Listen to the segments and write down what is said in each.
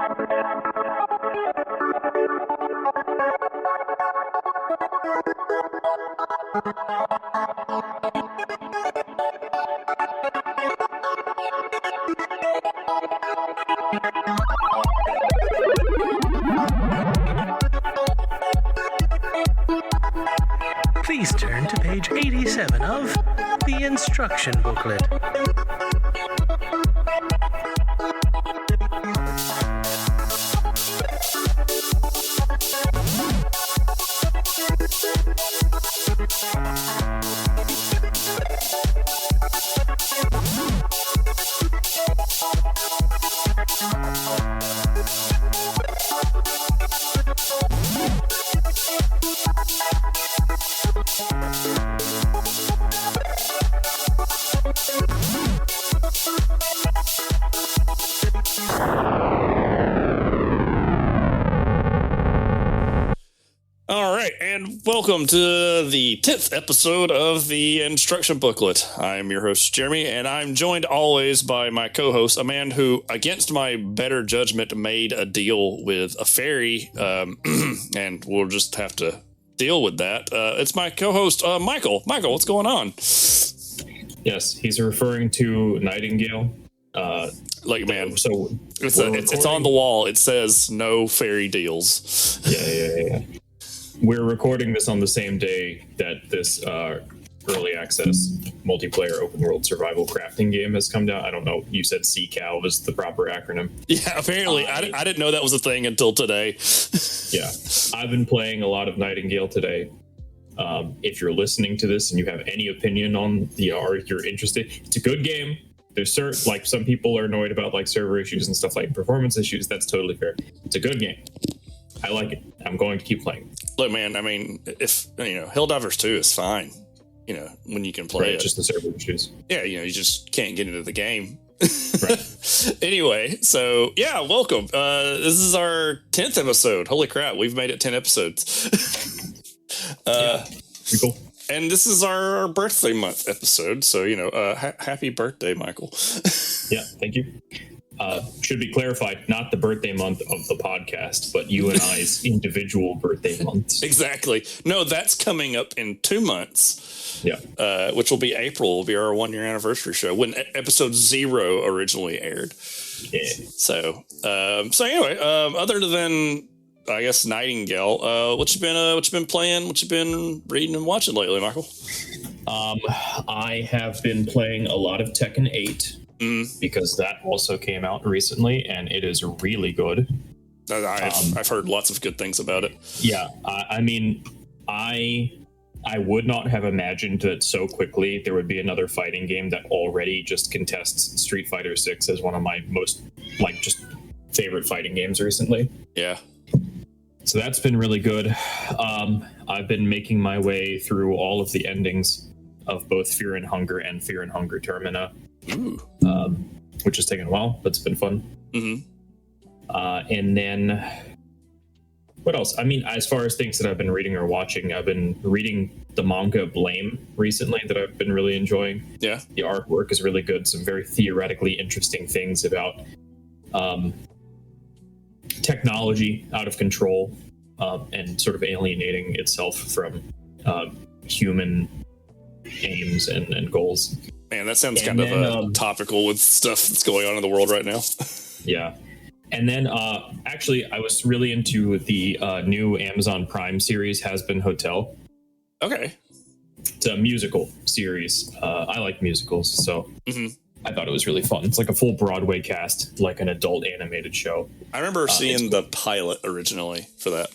Please turn to page 87 of the Instruction Booklet. Welcome to the 10th episode of the Instruction Booklet. I'm your host, Jeremy, and I'm joined always by my co-host, a man who, against my better judgment, made a deal with a fairy, and we'll just have to deal with that. It's my co-host, Michael. Michael, what's going on? Yes, he's referring to Nightingale. Man, so it's on the wall. It says no fairy deals. Yeah. We're recording this on the same day that this early access multiplayer open world survival crafting game has come down. I don't know. You said CCAL was the proper acronym. Yeah, apparently. I didn't know that was a thing until today. Yeah. I've been playing a lot of Nightingale today. If you're listening to this and you have any opinion on or you're interested, it's a good game. There's some people are annoyed about server issues and stuff like performance issues. That's totally fair. It's a good game. I like it. I'm going to keep playing. Look, man, I mean, if, Helldivers 2 is fine, when you can play it. Just the server issues. Yeah, you just can't get into the game. Right. Anyway, so, yeah, welcome. This is our 10th episode. Holy crap, we've made it 10 episodes. Pretty cool. And this is our birthday month episode, so, happy birthday, Michael. Yeah, thank you. Should be clarified, not the birthday month of the podcast, but you and I's individual birthday months. Exactly. No, that's coming up in 2 months. Yeah. Which will be April, will be our 1 year anniversary show when episode 0 originally aired. Yeah. So anyway, other than, I guess, Nightingale, what you been playing? What you been reading and watching lately, Michael? I have been playing a lot of Tekken 8. Because that also came out recently, and it is really good. I've heard lots of good things about it. Yeah, I mean, I would not have imagined that so quickly there would be another fighting game that already just contests Street Fighter 6 as one of my most just favorite fighting games recently. Yeah. So that's been really good. I've been making my way through all of the endings of both Fear and Hunger and Fear and Hunger Termina. Which has taken a while, but it's been fun. Mm-hmm. And then, what else? I mean, as far as things that I've been reading or watching, I've been reading the manga Blame recently that I've been really enjoying. Yeah. The artwork is really good. Some very theoretically interesting things about technology out of control and sort of alienating itself from human aims and goals. Man, that sounds kind of topical with stuff that's going on in the world right now. Yeah. And then actually, I was really into the new Amazon Prime series, Has Been Hotel. Okay. It's a musical series. I like musicals, so I thought it was really fun. It's like a full Broadway cast, like an adult animated show. I remember seeing the pilot originally for that.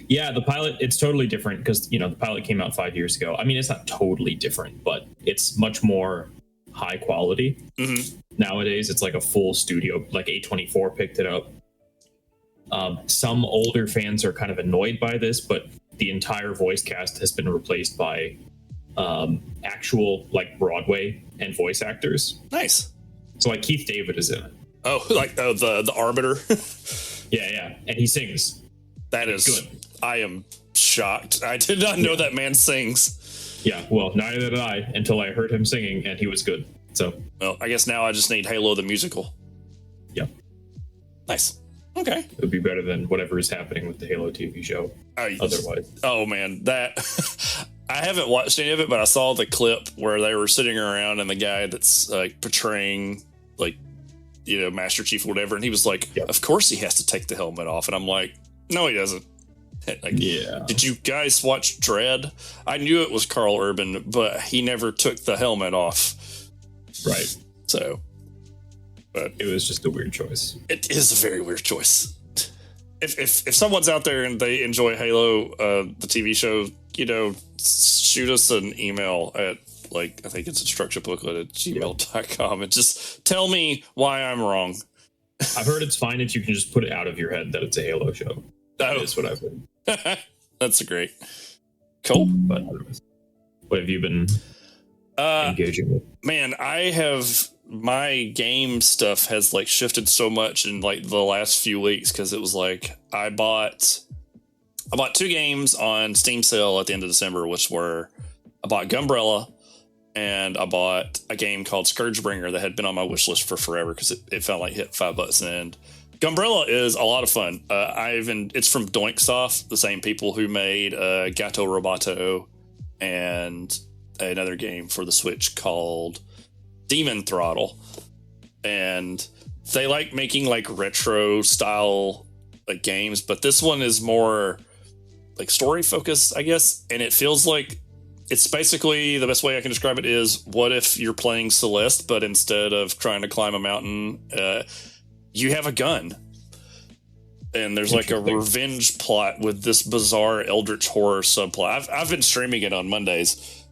Yeah, the pilot, it's totally different because, the pilot came out 5 years ago. I mean, it's not totally different, but it's much more high quality. Mm-hmm. Nowadays, it's like a full studio, like A24 picked it up. Some older fans are kind of annoyed by this, but the entire voice cast has been replaced by actual, Broadway and voice actors. Nice. So, Keith David is in it. Oh, the Arbiter? Yeah, and he sings. That is good. I am shocked. I did not know that man sings. Yeah, well, neither did I until I heard him singing, and he was good. So, well, I guess now I just need Halo the musical. Yeah. Nice. Okay. It would be better than whatever is happening with the Halo TV show. Otherwise. Oh man, that I haven't watched any of it, but I saw the clip where they were sitting around and the guy that's like portraying like, you know, Master Chief or whatever, and he was like, Yep. of course he has to take the helmet off. And I'm like, no, he doesn't. Like, Yeah. Did you guys watch Dread? I knew it was Carl Urban, but he never took the helmet off. Right. So, but It was just a weird choice. it is a very weird choice. If someone's out there and they enjoy Halo, the TV show, you know, shoot us an email at, like, I think it's instructionbooklet@gmail.com and just tell me why I'm wrong. I've heard it's fine if you can just put it out of your head that it's a Halo show. That is what I've heard. That's great. Cool. But what have you been engaging with? Man, my game stuff has like shifted so much in like the last few weeks because it was like I bought 2 games on Steam sale at the end of December, which were I bought Gumbrella and I bought a game called Scourgebringer that had been on my wish list for forever because it felt like hit $5 and Gumbrella is a lot of fun. It's from Doinksoft, the same people who made Gato Roboto and another game for the Switch called Demon Throttle, and they like making like retro style like games, but this one is more like story focused, I guess, and it feels like it's basically the best way I can describe it is what if you're playing Celeste, but instead of trying to climb a mountain, you have a gun. And there's like a revenge plot with this bizarre eldritch horror subplot. I've been streaming it on Mondays.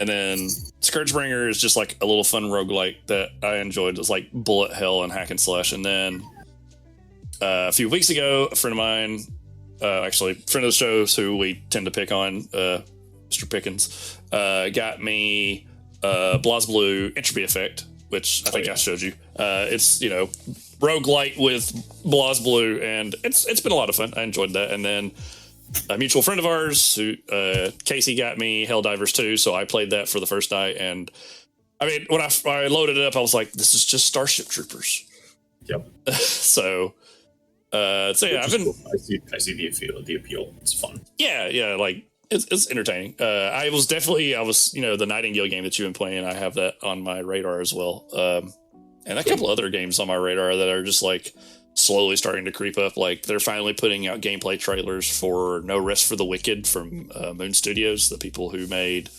And then Scourgebringer is just like a little fun roguelike that I enjoyed. It's like bullet hell and hack and slash. And then a few weeks ago, a friend of mine, actually friend of the show, who we tend to pick on, Mr. Pickens, got me BlazBlue Entropy Effect, which I think I showed you. It's, you know, roguelite with BlazBlue, and it's been a lot of fun. I enjoyed that. And then a mutual friend of ours, who Casey, got me Helldivers 2, so I played that for the first night. And I mean, when I loaded it up, I was like, "This is just Starship Troopers." Yep. So yeah, I've been. Cool. I see the appeal. It's fun. Yeah, like it's entertaining. I was you know, the Nightingale game that you've been playing. I have that on my radar as well. And a couple other games on my radar that are just like slowly starting to creep up. Like they're finally putting out gameplay trailers for No Rest for the Wicked from Moon Studios. The people who made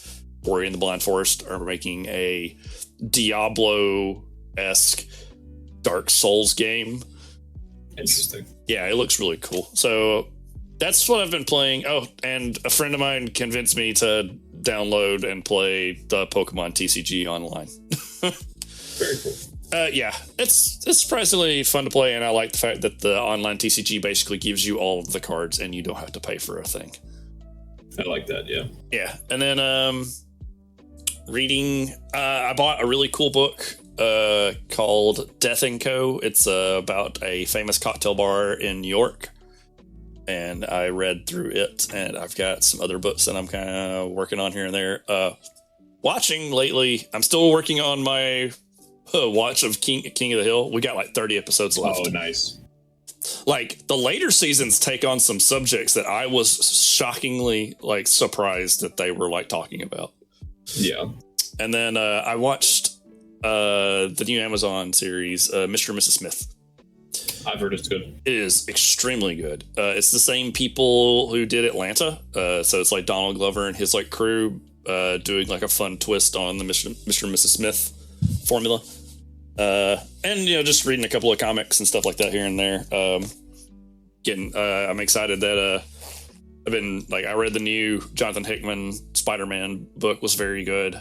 Ori and the Blind Forest are making a Diablo-esque Dark Souls game. Interesting. Yeah, it looks really cool. So that's what I've been playing. Oh, and a friend of mine convinced me to download and play the Pokemon TCG online. Very cool. Yeah, it's surprisingly fun to play, and I like the fact that the online TCG basically gives you all of the cards, and you don't have to pay for a thing. I like that, yeah. Yeah, and then reading, I bought a really cool book called Death & Co. It's about a famous cocktail bar in New York, and I read through it, and I've got some other books that I'm kind of working on here and there. Watching lately, I'm still working on my watch of King of the Hill. We got like 30 episodes left. Oh, nice. Like the later seasons take on some subjects that I was shockingly like surprised that they were like talking about. Yeah. And then I watched the new Amazon series, Mr. and Mrs. Smith. I've heard it's good. It is extremely good. It's the same people who did Atlanta. So it's like Donald Glover and his like crew doing like a fun twist on the Mr. and Mrs. Smith formula. And you know, just reading a couple of comics and stuff like that here and there. I'm excited that I read the new Jonathan Hickman Spider-Man book, was very good.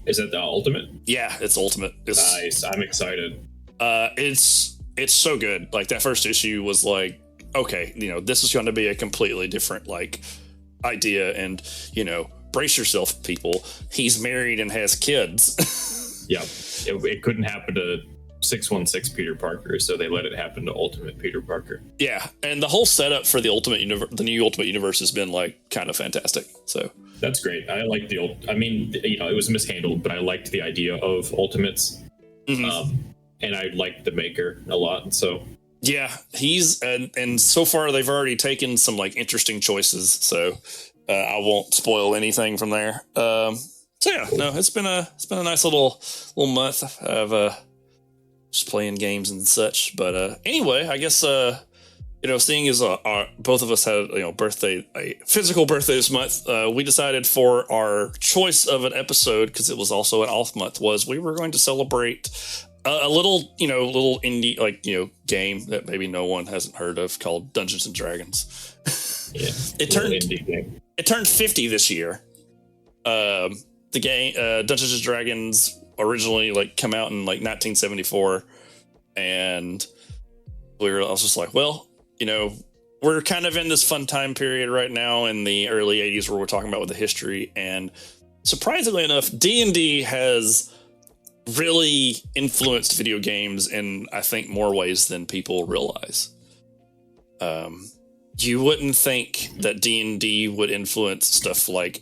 Is it the Ultimate? Yeah, it's Ultimate. It's nice. I'm excited. It's so good. Like that first issue was like, okay, you know, this is going to be a completely different like idea, and you know, brace yourself, people. He's married and has kids. Yeah, it couldn't happen to 616 Peter Parker, so they let it happen to Ultimate Peter Parker. Yeah, and the whole setup for the new Ultimate Universe has been like kind of fantastic. So that's great. I like I mean, you know, it was mishandled, but I liked the idea of Ultimates. Mm-hmm. And I liked the maker a lot. So Yeah, he's and so far they've already taken some like interesting choices, so I won't spoil anything from there. So yeah, no, it's been a nice little month of just playing games and such. But anyway, I guess seeing as both of us had a physical birthday this month, we decided for our choice of an episode, because it was also an off month, was we were going to celebrate a little indie game that maybe no one hasn't heard of called Dungeons and Dragons. Yeah, it turned 50 this year. The game Dungeons and Dragons originally come out in 1974, and I was just like, well, we're kind of in this fun time period right now in the early 80s where we're talking about with the history, and surprisingly enough, D&D has really influenced video games in, I think, more ways than people realize. You wouldn't think that D&D would influence stuff like,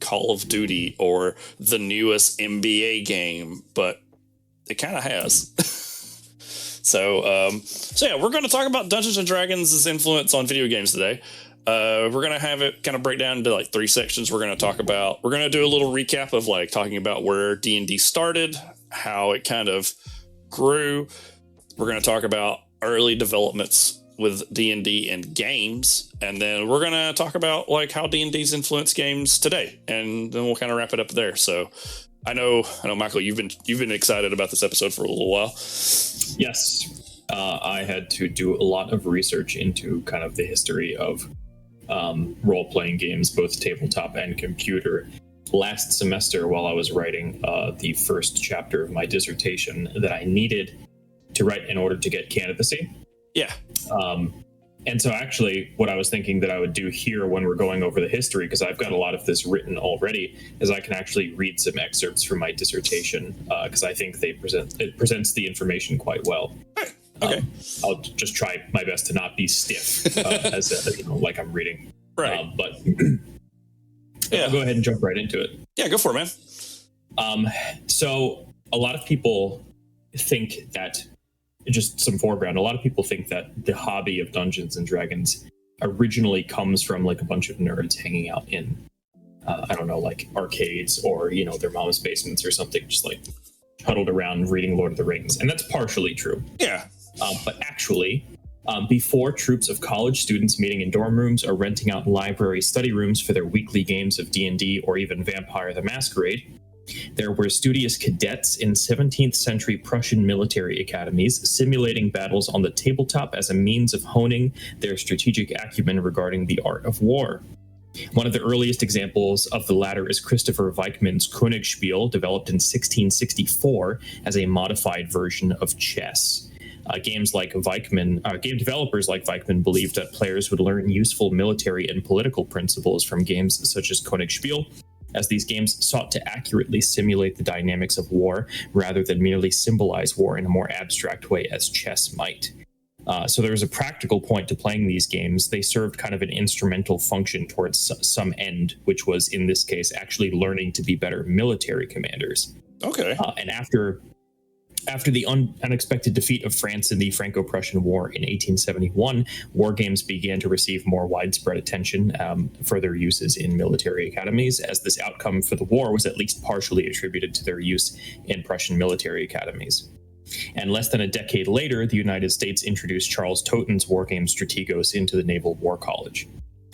Call of Duty or the newest NBA game, but it kind of has. So yeah, we're going to talk about Dungeons and Dragons' influence on video games today. We're going to have it kind of break down into 3 sections. We're going to do a little recap of talking about where D&D started, how it kind of grew. We're going to talk about early developments with D&D and games, and then we're going to talk about how D&D's influenced games today, and then we'll kind of wrap it up there. So I know, Michael, you've been excited about this episode for a little while. Yes. I had to do a lot of research into kind of the history of role-playing games, both tabletop and computer, last semester while I was writing the first chapter of my dissertation that I needed to write in order to get candidacy. Yeah. And so actually what I was thinking that I would do here when we're going over the history, because I've got a lot of this written already, is I can actually read some excerpts from my dissertation, because I think it presents the information quite well. Okay. I'll just try my best to not be stiff like I'm reading. Right. But yeah, I'll go ahead and jump right into it. Yeah, go for it, man. So a lot of people think that, just some foreground, a lot of people think that the hobby of Dungeons and Dragons originally comes from a bunch of nerds hanging out in, arcades or, their mom's basements or something, just huddled around reading Lord of the Rings. And that's partially true. Yeah. But actually, before troops of college students meeting in dorm rooms or renting out library study rooms for their weekly games of D&D or even Vampire the Masquerade, there were studious cadets in 17th century Prussian military academies simulating battles on the tabletop as a means of honing their strategic acumen regarding the art of war. One of the earliest examples of the latter is Christopher Weichmann's Königspiel, developed in 1664 as a modified version of chess. Game developers like Weichmann believed that players would learn useful military and political principles from games such as Königspiel, as these games sought to accurately simulate the dynamics of war rather than merely symbolize war in a more abstract way as chess might. So there was a practical point to playing these games. They served kind of an instrumental function towards some end, which was, in this case, actually learning to be better military commanders. Okay. And after the unexpected defeat of France in the Franco-Prussian War in 1871, war games began to receive more widespread attention for their uses in military academies, as this outcome for the war was at least partially attributed to their use in Prussian military academies. And less than a decade later, the United States introduced Charles Toten's wargame Strategos into the Naval War College.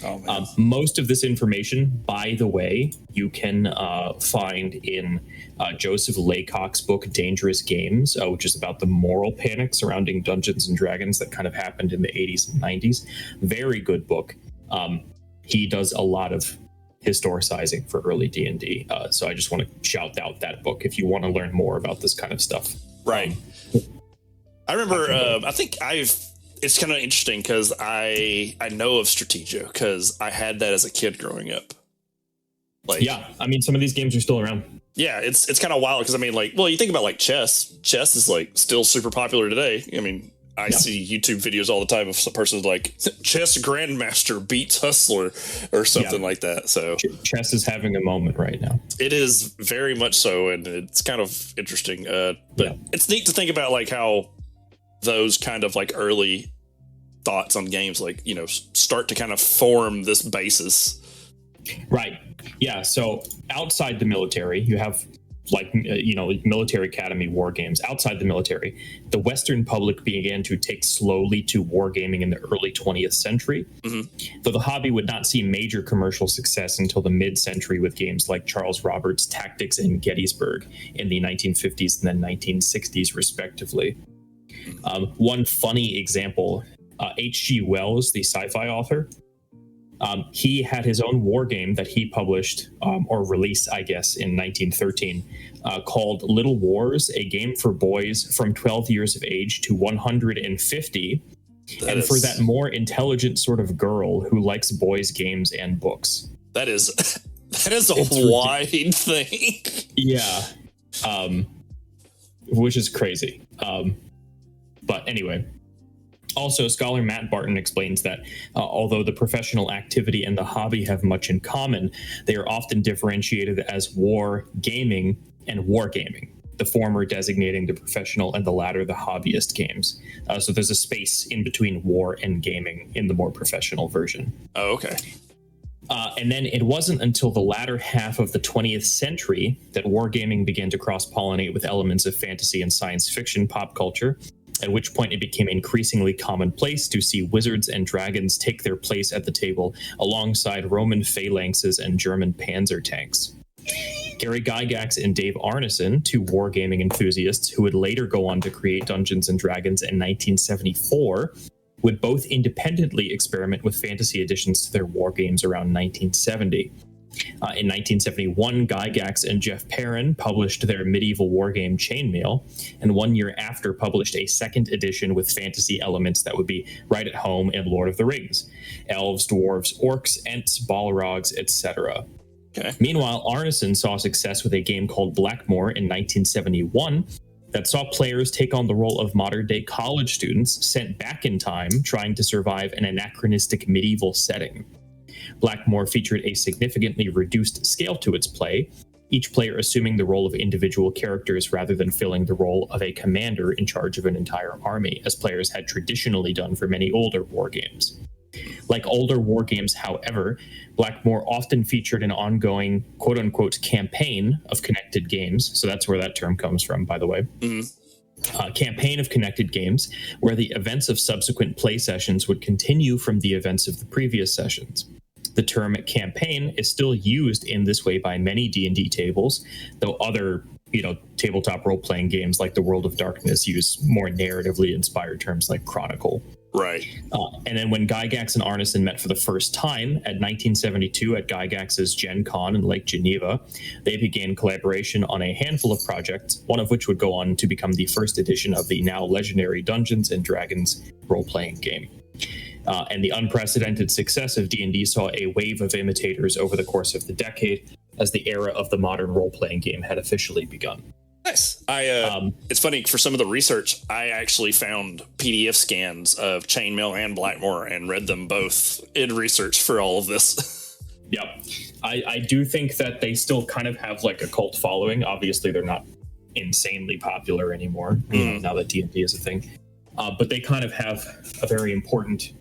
Oh, most of this information, by the way, you can find in Joseph Laycock's book Dangerous Games, which is about the moral panic surrounding Dungeons and Dragons that kind of happened in the 80s and 90s. Very good book. He does a lot of historicizing for early D&D. So I just want to shout out that book if you want to learn more about this kind of stuff. Right. I remember, it's kind of interesting because I know of Strategio because I had that as a kid growing up. Yeah, I mean, some of these games are still around. Yeah, it's kind of wild because, I mean, you think about chess. Chess is still super popular today. I mean, I see YouTube videos all the time of some person chess grandmaster beats hustler or something like that. So chess is having a moment right now. It is very much so, and it's kind of interesting. But it's neat to think about how those kind of like early thoughts on games, like, you know, start to kind of form this basis. Right. Yeah. So outside the military, you have like, military academy war games. Outside the military, the Western public began to take slowly to wargaming in the early 20th century, though the hobby would not see major commercial success until the mid-century with games like Charles Roberts' Tactics and Gettysburg in the 1950s and then 1960s, respectively. One funny example, H.G. Wells, the sci-fi author, he had his own war game that he published or released, I guess, in 1913 called Little Wars, a game for boys from 12 years of age to 150. For that more intelligent sort of girl who likes boys' games and books. That is a wide thing. Yeah. Which is crazy. But anyway. Also, scholar Matt Barton explains that although the professional activity and the hobby have much in common, they are often differentiated as war gaming and wargaming, the former designating the professional and the latter the hobbyist games. So there's a space in between war and gaming in the more professional version. Oh, okay. And then it wasn't until the latter half of the 20th century that wargaming began to cross-pollinate with elements of fantasy and science fiction pop culture, at which point it became increasingly commonplace to see wizards and dragons take their place at the table alongside Roman phalanxes and German panzer tanks. Gary Gygax and Dave Arneson, two wargaming enthusiasts who would later go on to create Dungeons & Dragons in 1974, would both independently experiment with fantasy additions to their war games around 1970. In 1971, Gygax and Jeff Perrin published their medieval wargame Chainmail, and 1 year after published a second edition with fantasy elements that would be right at home in Lord of the Rings. Elves, dwarves, orcs, ents, balrogs, etc. Okay. Meanwhile, Arneson saw success with a game called Blackmore in 1971 that saw players take on the role of modern-day college students sent back in time trying to survive an anachronistic medieval setting. Blackmore featured a significantly reduced scale to its play, each player assuming the role of individual characters rather than filling the role of a commander in charge of an entire army, as players had traditionally done for many older war games. Like older war games, however, Blackmore often featured an ongoing quote-unquote campaign of connected games, so that's where that term comes from, by the way. Campaign of connected games, where the events of subsequent play sessions would continue from the events of the previous sessions. The term campaign is still used in this way by many D&D tables, though other, tabletop role-playing games like the World of Darkness use more narratively inspired terms like chronicle. Right. And then when Gygax and Arneson met for the first time at 1972 at Gygax's Gen Con in Lake Geneva, they began collaboration on a handful of projects, one of which would go on to become the first edition of the now legendary Dungeons & Dragons role-playing game. And the unprecedented success of D&D saw a wave of imitators over the course of the decade as the era of the modern role-playing game had officially begun. Nice. It's funny, for some of the research, I actually found PDF scans of Chainmail and Blackmore and read them both in research for all of this. Yep. I do think that they still kind of have like a cult following. Obviously, they're not insanely popular anymore now that D&D is a thing. But they kind of have a very important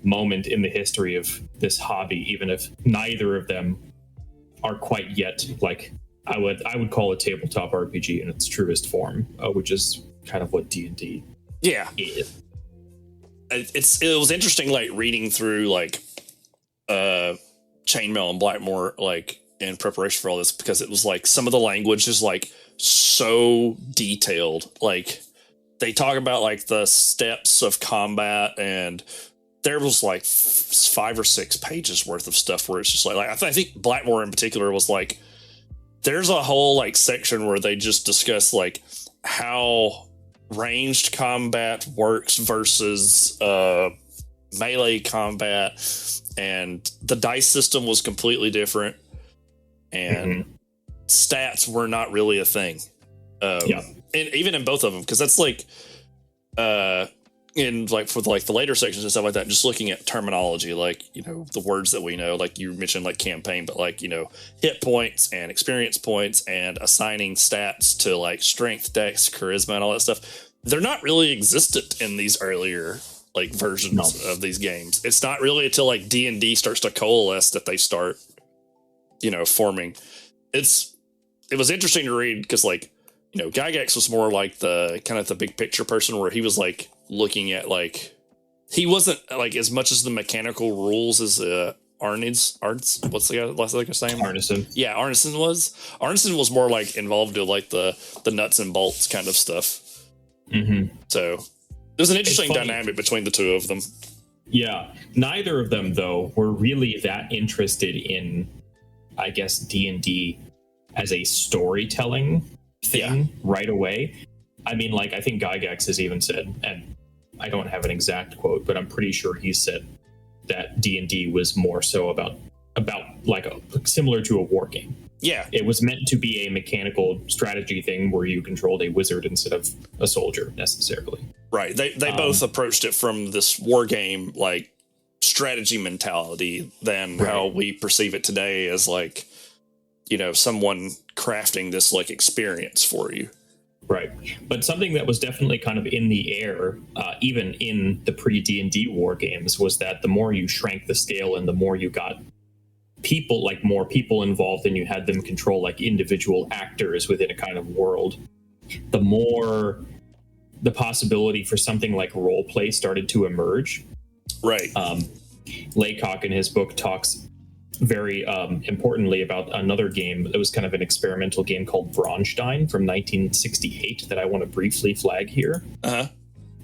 moment in the history of this hobby, even if neither of them are quite yet like I would call a tabletop RPG in its truest form, which is kind of what D&D is. It was interesting, like reading through like Chainmail and Blackmore, like in preparation for all this, because it was like some of the language is like so detailed. Like they talk about like the steps of combat, and there was like 5 or 6 pages worth of stuff where it's just like I think Blackmore in particular was like, there's a whole like section where they just discuss like how ranged combat works versus melee combat, and the dice system was completely different, and stats were not really a thing. And even in both of them, because that's like in like for like the later sections and stuff like that, just looking at terminology, like the words that we know, like you mentioned like campaign, but like hit points and experience points and assigning stats to like strength, dex, charisma, and all that stuff. they're not really existent in these earlier like versions of these games. It's not really until like D&D starts to coalesce that they start, forming. It was interesting to read because like, Gygax was more like the kind of the big picture person where he was like looking at like, he wasn't like as much as the mechanical rules as what's the guy's name? Arneson. Yeah, Arneson was. Arneson was more like involved with like the nuts and bolts kind of stuff. Mm-hmm. So there's an interesting dynamic between the two of them. Yeah, neither of them though were really that interested in, I guess, D&D as a storytelling thing right away. I mean, like I think Gygax has even said, and I don't have an exact quote, but I'm pretty sure he said that D&D was more so about like similar to a war game. Yeah, it was meant to be a mechanical strategy thing where you controlled a wizard instead of a soldier necessarily. Right. They both approached it from this war game like strategy mentality than how we perceive it today as like, someone crafting this like experience for you. Right. But something that was definitely kind of in the air, even in the pre-D&D war games, was that the more you shrank the scale and the more you got more people involved and you had them control like individual actors within a kind of world, the more the possibility for something like role play started to emerge. Right. Laycock in his book talks very importantly about another game that was kind of an experimental game called Braunstein from 1968 that I want to briefly flag here. Uh-huh.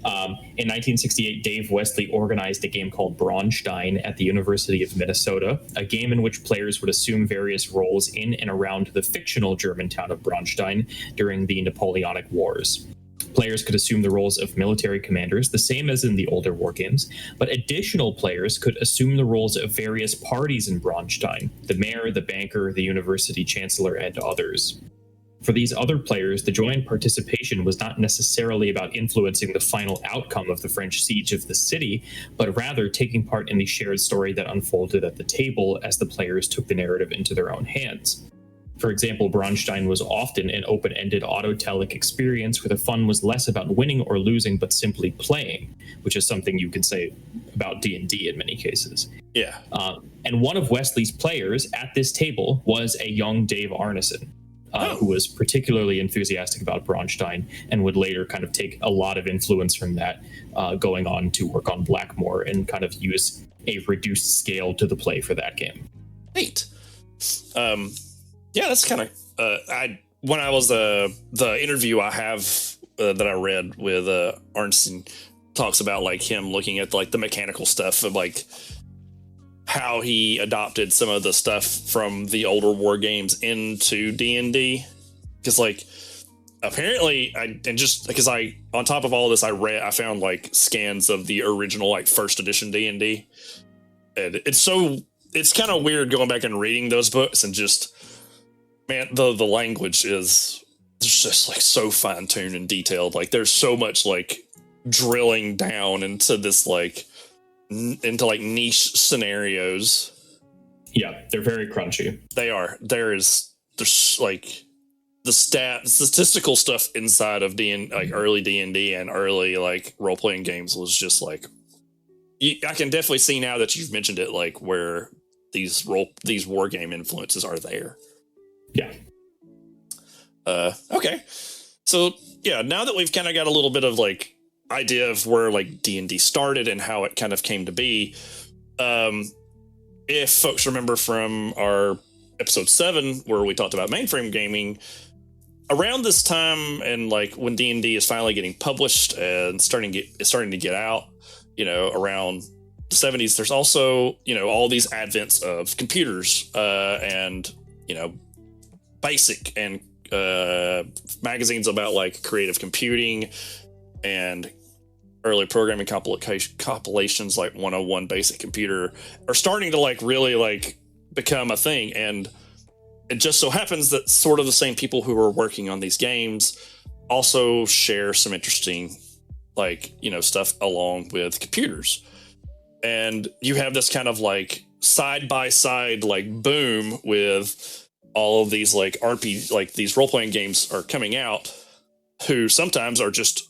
In 1968, Dave Wesley organized a game called Braunstein at the University of Minnesota, a game in which players would assume various roles in and around the fictional German town of Braunstein during the Napoleonic Wars. Players could assume the roles of military commanders, the same as in the older war games, but additional players could assume the roles of various parties in Braunstein, the mayor, the banker, the university chancellor, and others. For these other players, the joy and participation was not necessarily about influencing the final outcome of the French siege of the city, but rather taking part in the shared story that unfolded at the table as the players took the narrative into their own hands. For example, Braunstein was often an open-ended autotelic experience where the fun was less about winning or losing, but simply playing, which is something you can say about D&D in many cases. Yeah. And one of Wesley's players at this table was a young Dave Arneson, who was particularly enthusiastic about Braunstein and would later kind of take a lot of influence from that, going on to work on Blackmore and kind of use a reduced scale to the play for that game. Neat. Yeah, that's kind of when I was the interview I have that I read with Arneson talks about like him looking at like the mechanical stuff of like how he adopted some of the stuff from the older war games into D&D, because like apparently just because on top of all this I found like scans of the original like first edition D&D, and it's kind of weird going back and reading those books and just, man, the language is just like so fine-tuned and detailed. Like there's so much like drilling down into this like into like niche scenarios. Yeah, they're very crunchy. They are. There's like the statistical stuff inside of like early D&D and early like role-playing games was just like, I can definitely see now that you've mentioned it, like where these war game influences are there. Yeah. Okay. So yeah, now that we've kind of got a little bit of like idea of where like D&D started and how it kind of came to be, if folks remember from our episode 7 where we talked about mainframe gaming, around this time and like when D&D is finally getting published and starting to get out, around the 70s, there's also, all these advents of computers and, basic and magazines about like creative computing and early programming compilations like 101 Basic Computer are starting to like really like become a thing. And it just so happens that sort of the same people who are working on these games also share some interesting like, stuff along with computers. And you have this kind of like side by side like boom with all of these like RPG, like these role-playing games are coming out who sometimes are just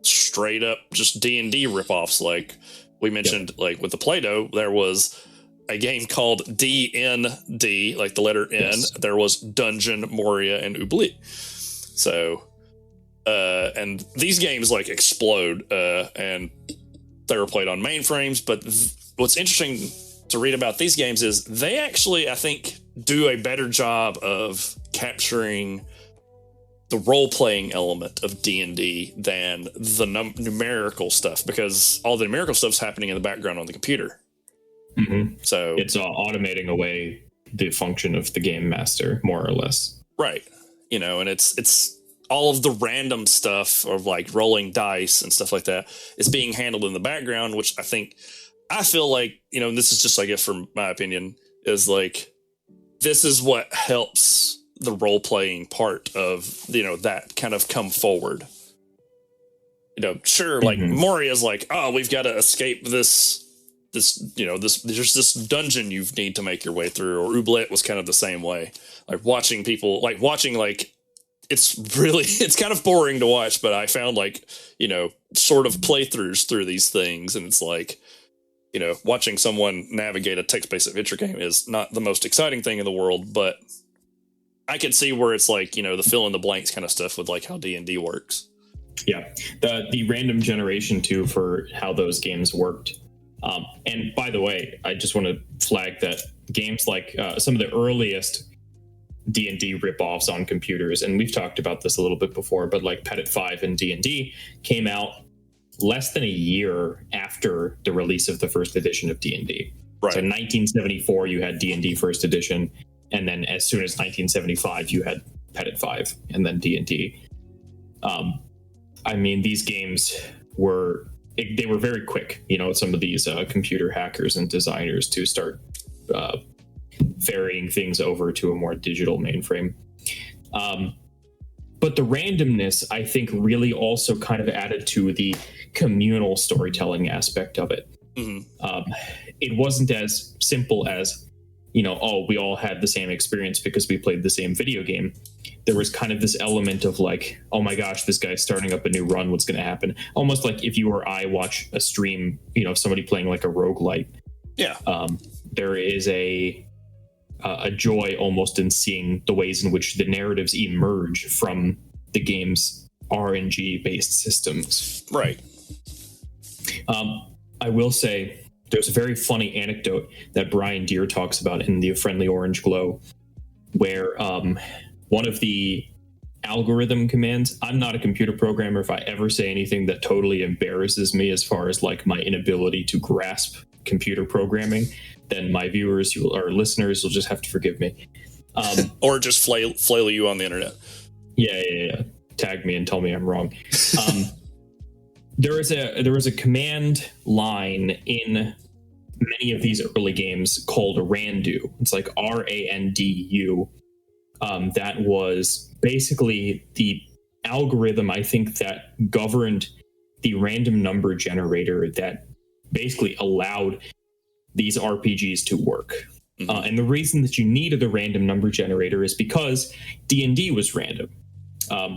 straight up just D&D ripoffs. Like we mentioned, like with the Play-Doh, there was a game called DND, like the letter N. Yes. There was Dungeon, Moria, and Oubli. So, and these games like explode, and they were played on mainframes. But what's interesting to read about these games is they actually, I think, do a better job of capturing the role-playing element of D&D than the numerical stuff, because all the numerical stuff's happening in the background on the computer. Mm-hmm. So it's automating away the function of the game master, more or less. Right. You know, and it's all of the random stuff of like rolling dice and stuff like that is being handled in the background, which I feel like, you know, and this is just, I guess, from my opinion, is like, this is what helps the role-playing part of, you know, that kind of come forward. You know, sure, like Moria's like, oh, we've got to escape this, you know, there's this dungeon you need to make your way through. Or Oublet was kind of the same way. Like watching people, like it's kind of boring to watch, but I found like, you know, sort of playthroughs through these things. And it's like, you know, watching someone navigate a text-based adventure game is not the most exciting thing in the world, but I could see where it's like, you know, the fill in the blanks kind of stuff with like how D&D works. Yeah. The random generation too, for how those games worked. And by the way, I just want to flag that games like some of the earliest D&D ripoffs on computers, and we've talked about this a little bit before, but like Petit 5 and D&D came out less than a year after the release of the first edition of D&D. Right. So in 1974, you had D&D first edition, and then as soon as 1975, you had Petit 5 and then D&D. I mean, these games were very quick, you know, some of these computer hackers and designers to start ferrying things over to a more digital mainframe. But the randomness, I think, really also kind of added to the communal storytelling aspect of it. Mm-hmm. It wasn't as simple as, you know, oh, we all had the same experience because we played the same video game. There was kind of this element of like, oh my gosh, this guy's starting up a new run. What's going to happen? Almost like if you or I watch a stream, you know, somebody playing like a roguelite. Yeah. There is a joy almost in seeing the ways in which the narratives emerge from the game's RNG based systems. Right. I will say there's a very funny anecdote that Brian Deere talks about in the Friendly Orange Glow, where one of the algorithm commands, I'm not a computer programmer. If I ever say anything that totally embarrasses me as far as like my inability to grasp computer programming, then my viewers or listeners will just have to forgive me. Or just flail you on the internet. Yeah. Tag me and tell me I'm wrong. There was a command line in many of these early games called Randu. It's like RANDU. That was basically the algorithm, I think, that governed the random number generator that basically allowed these RPGs to work. Mm-hmm. And the reason that you needed the random number generator is because D&D was random.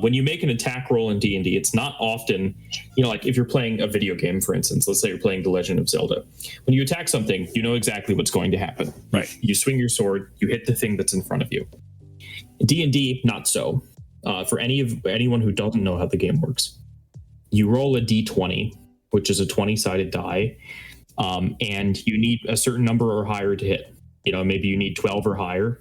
When you make an attack roll in D&D, it's not often, you know, like if you're playing a video game, for instance, let's say you're playing The Legend of Zelda. When you attack something, you know exactly what's going to happen. Right. You swing your sword, you hit the thing that's in front of you. D&D, not so. For anyone who doesn't know how the game works, you roll a D20, which is a 20-sided die, and you need a certain number or higher to hit. You know, maybe you need 12 or higher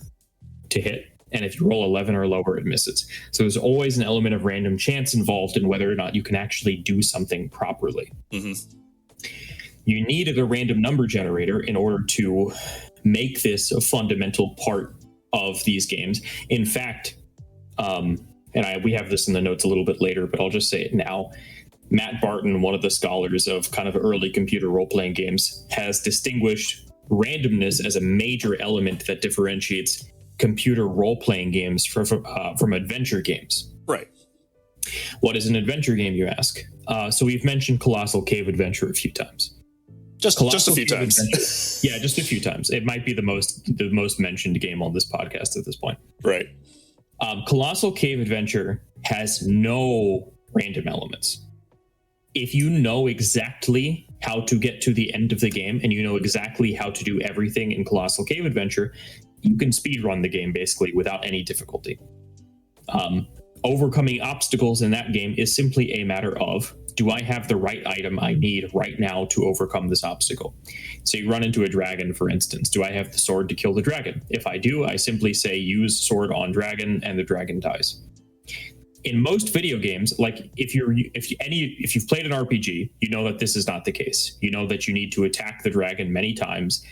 to hit. And if you roll 11 or lower, it misses. So there's always an element of random chance involved in whether or not you can actually do something properly. Mm-hmm. You needed a random number generator in order to make this a fundamental part of these games. In fact, we have this in the notes a little bit later, but I'll just say it now. Matt Barton, one of the scholars of kind of early computer role-playing games, has distinguished randomness as a major element that differentiates computer role-playing games from adventure games. Right. What is an adventure game, you ask? So we've mentioned Colossal Cave Adventure a few times. Just a few times. Yeah, just a few times. It might be the most mentioned game on this podcast at this point. Right. Colossal Cave Adventure has no random elements. if you know exactly how to get to the end of the game and you know exactly how to do everything in Colossal Cave Adventure, you can speedrun the game basically without any difficulty. Overcoming obstacles in that game is simply a matter of, do I have the right item I need right now to overcome this obstacle? So you run into a dragon, for instance. Do I have the sword to kill the dragon? If I do, I simply say use sword on dragon and the dragon dies. In most video games, like if you've played an RPG, you know that this is not the case. You know that you need to attack the dragon many times.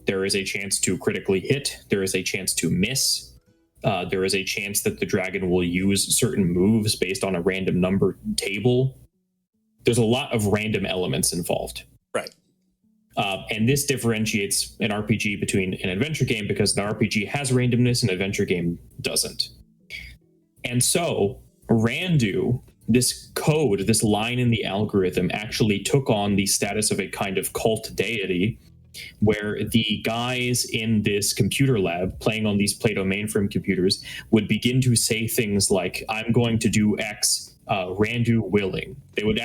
There is a chance to critically hit. There is a chance to miss. There is a chance that the dragon will use certain moves based on a random number table. There's a lot of random elements involved. Right. And this differentiates an RPG between an adventure game, because an RPG has randomness and an adventure game doesn't. And so Randu, this code, this line in the algorithm, actually took on the status of a kind of cult deity, where the guys in this computer lab playing on these Plato mainframe computers would begin to say things like, I'm going to do X, Randu willing. They would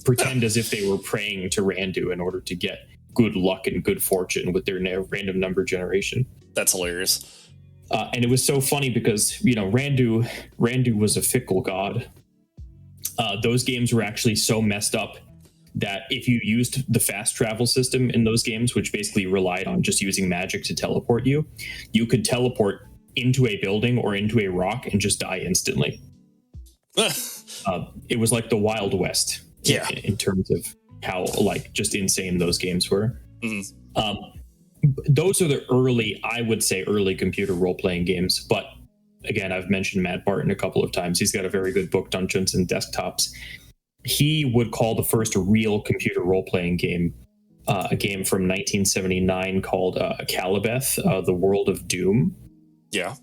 pretend as if they were praying to Randu in order to get good luck and good fortune with their random number generation. That's hilarious. And it was so funny because, Randu was a fickle god. Those games were actually so messed up that if you used the fast travel system in those games, which basically relied on just using magic to teleport you, you could teleport into a building or into a rock and just die instantly. It was like the Wild West in terms of how just insane those games were. Mm-hmm. Those are the early computer role-playing games. But again, I've mentioned Matt Barton a couple of times. He's got a very good book, Dungeons and Desktops. He would call the first real computer role-playing game a game from 1979 called Calibeth, The World of Doom. Yeah.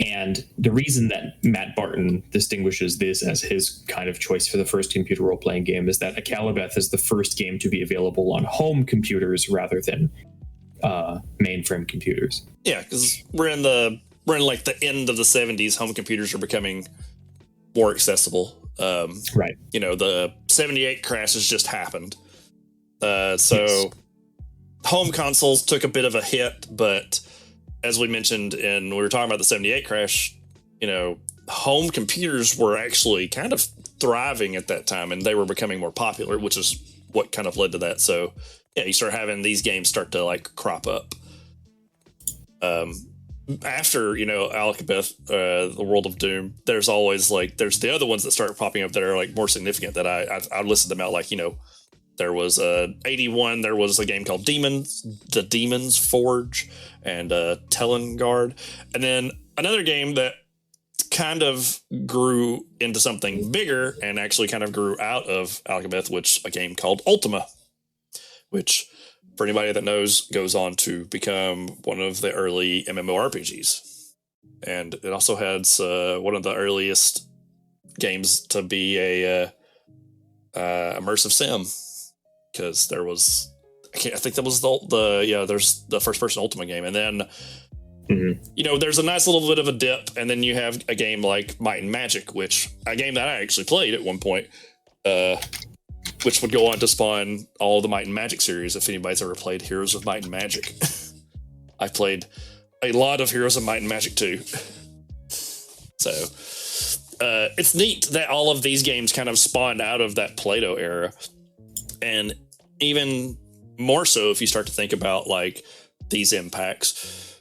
And the reason that Matt Barton distinguishes this as his kind of choice for the first computer role-playing game is that Calibeth is the first game to be available on home computers rather than mainframe computers. Yeah, because we're in the end of the 70s. Home computers are becoming more accessible. Right. The 78 crash has just happened. Yes. Home consoles took a bit of a hit, but as we mentioned we were talking about the 78 crash, home computers were actually kind of thriving at that time, and they were becoming more popular, which is what kind of led to that. So yeah, you start having these games start to crop up. After, Alchebeth, The World of Doom, there's always there's the other ones that start popping up that are more significant that I listed them out. There was 81, there was a game called The Demon's Forge, and Telengard. And then another game that kind of grew into something bigger and actually kind of grew out of Alchebeth, a game called Ultima, which, for anybody that knows, goes on to become one of the early MMORPGs. And it also has one of the earliest games to be a immersive sim, because there was, I think that was there's the first person Ultima game. And then, there's a nice little bit of a dip. And then you have a game like Might and Magic, a game that I actually played at one point, which would go on to spawn all the Might and Magic series. If anybody's ever played Heroes of Might and Magic, I played a lot of Heroes of Might and Magic too. So it's neat that all of these games kind of spawned out of that Plato era. And even more so if you start to think about these impacts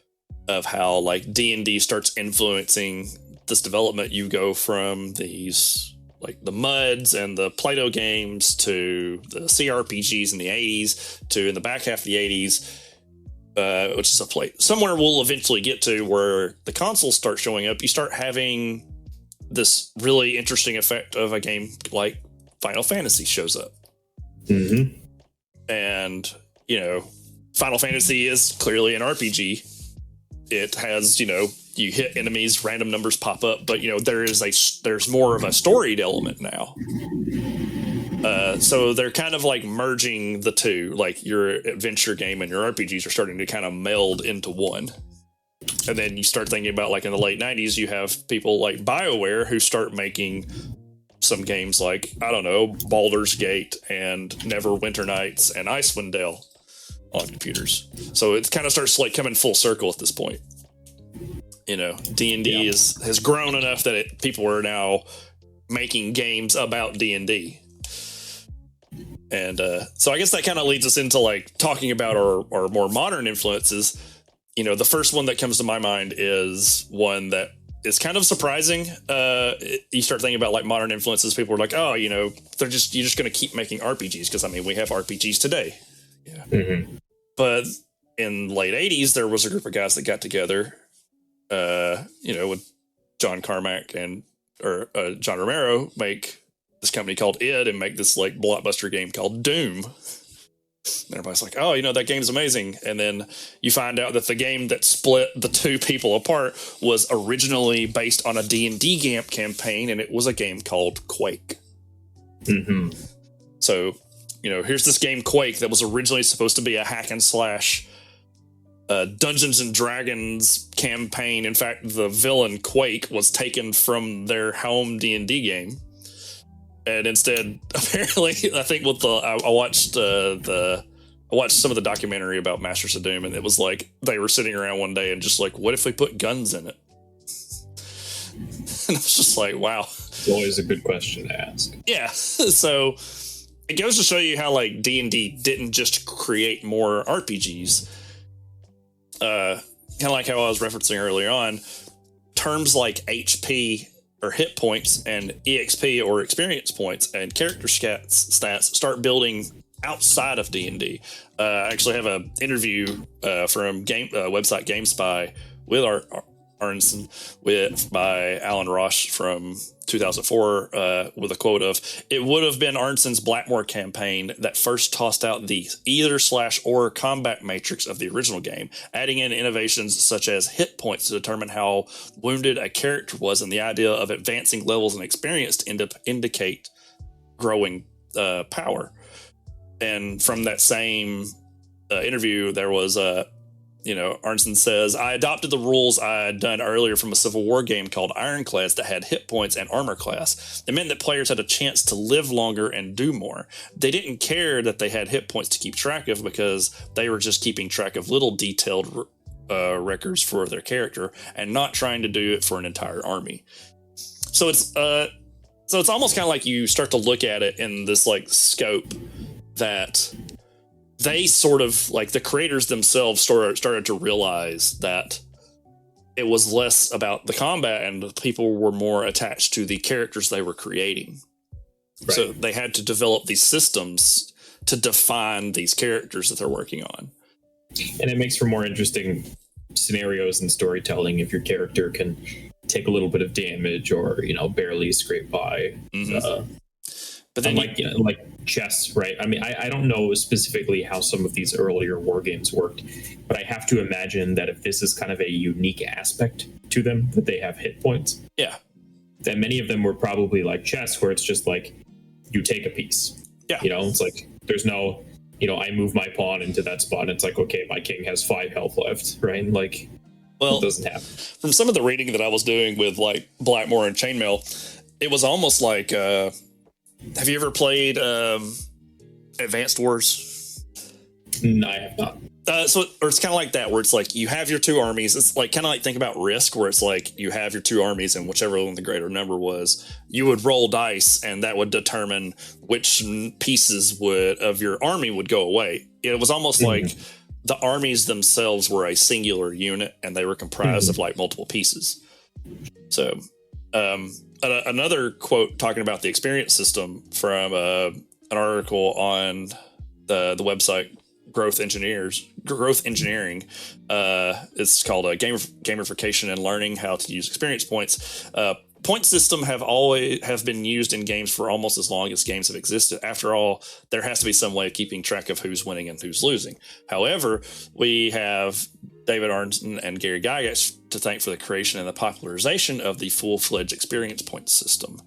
of how D&D starts influencing this development. You go from these the MUDs and the Plato games to the CRPGs in the 80s to in the back half of the 80s, which is a place somewhere we'll eventually get to where the consoles start showing up. You start having this really interesting effect of a game like Final Fantasy shows up. Mm-hmm. And, Final Fantasy is clearly an RPG. It has, you hit enemies, random numbers pop up, but there's more of a storied element now. So they're kind of merging the two, your adventure game and your RPGs are starting to kind of meld into one. And then you start thinking about in the late 90s, you have people like BioWare who start making some games like, I don't know, Baldur's Gate and Neverwinter Nights and Icewind Dale on computers. So it kind of starts like coming full circle at this point. D&D has grown enough that people are now making games about D&D. And so I guess that kind of leads us into like talking about our more modern influences. The first one that comes to my mind is one that is kind of surprising. You start thinking about like modern influences. People are like, oh, you're just going to keep making RPGs because we have RPGs today. Yeah. Mm-hmm. But in the late 80s, there was a group of guys that got together, with John Carmack and John Romero make this company called id and make this like blockbuster game called Doom. And everybody's like, oh, that game's amazing. And then you find out that the game that split the two people apart was originally based on a D&D campaign, and it was a game called Quake. Mm-hmm. So, here's this game Quake that was originally supposed to be a hack and slash Dungeons and Dragons campaign. In fact, the villain Quake was taken from their home D&D game. And instead, apparently, I think I watched some of the documentary about Masters of Doom, and it was like they were sitting around one day and just like, what if we put guns in it? And I was just like, wow. It's always a good question to ask. Yeah. So it goes to show you how like D&D didn't just create more RPGs. Kind of like how I was referencing earlier on, terms like HP or hit points and EXP or experience points and character stats start building outside of D&D. I actually have an interview from website GameSpy with Arneson by Alan Rausch from 2004 with a quote of, "It would have been Arneson's Blackmore campaign that first tossed out the either/or combat matrix of the original game, adding in innovations such as hit points to determine how wounded a character was, and the idea of advancing levels and experience to indicate growing power." And from that same interview, there was Arneson says, "I adopted the rules I had done earlier from a Civil War game called Ironclads that had hit points and armor class. It meant that players had a chance to live longer and do more. They didn't care that they had hit points to keep track of because they were just keeping track of little detailed records for their character and not trying to do it for an entire army." So it's almost kind of like you start to look at it in this like scope that they sort of like the creators themselves started to realize that it was less about the combat and people were more attached to the characters they were creating. Right. So they had to develop these systems to define these characters that they're working on. And it makes for more interesting scenarios and storytelling if your character can take a little bit of damage or, barely scrape by. Mm-hmm. But then like chess, right? I mean, I don't know specifically how some of these earlier war games worked, but I have to imagine that if this is kind of a unique aspect to them, that they have hit points. Yeah. That many of them were probably like chess, where it's just like you take a piece. Yeah. It's like there's no, I move my pawn into that spot, and it's like, okay, my king has 5 health left, right? And like, it doesn't happen. From some of the reading that I was doing with like Blackmore and Chainmail, it was almost like have you ever played Advanced Wars? No, I have not. Or it's kind of like that, where it's like you have your two armies. It's like kind of like think about Risk, where it's like you have your two armies, and whichever one the greater number was, you would roll dice, and that would determine which pieces of your army would go away. It was almost like the armies themselves were a singular unit, and they were comprised of like multiple pieces. So, another quote talking about the experience system from an article on the website Growth Engineering. It's called Gamification and Learning How to Use Experience Points. Point system have been used in games for almost as long as games have existed. After all, there has to be some way of keeping track of who's winning and who's losing. However, we have David Arneson and Gary Gygax to thank for the creation and the popularization of the full-fledged experience point system.